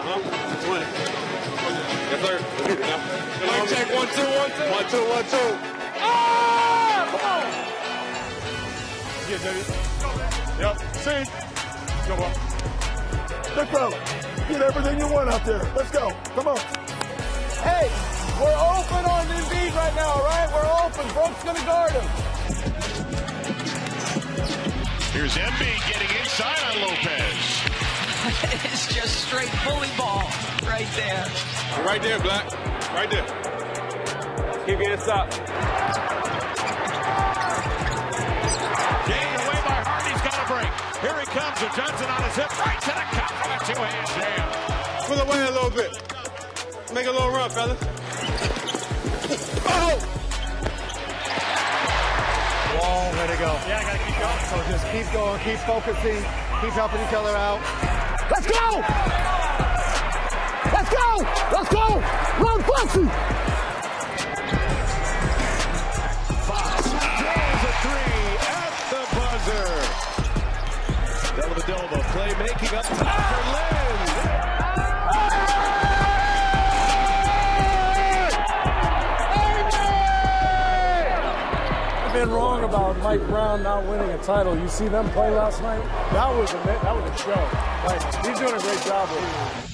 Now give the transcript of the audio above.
Huh? 20. Yes, sir. Mic check, 1, 2, 1, 2. 1, 2, 1, 2. Ah! Come on. Yeah, David. Yep. See? Go on. Big fella, get everything you want out there. Let's go. Come on. Hey, we're open on Embiid right now, all right? We're open. Brooks going to guard him. Here's Embiid getting inside on Lopez. It's just straight bully ball right there. Right there, Black. Right there. Keep getting stopped. Gained away by Hardy's got a break. Here he comes with Johnson on his hip. Right to the cup from a two-hand jam. Pull away a little bit. Make a little run, fellas. Oh! Long way to go. Yeah, I got to keep going. So just keep going, keep focusing, keep helping each other out. Let's go! Let's go! Let's go! Run, Foxy! Fox draws a three at the buzzer. Dellavedova playmaking up top for Lynn. I've been wrong about Mike Brown not winning a title. You see them play last night? That was a show. Like, he's doing a great job with it.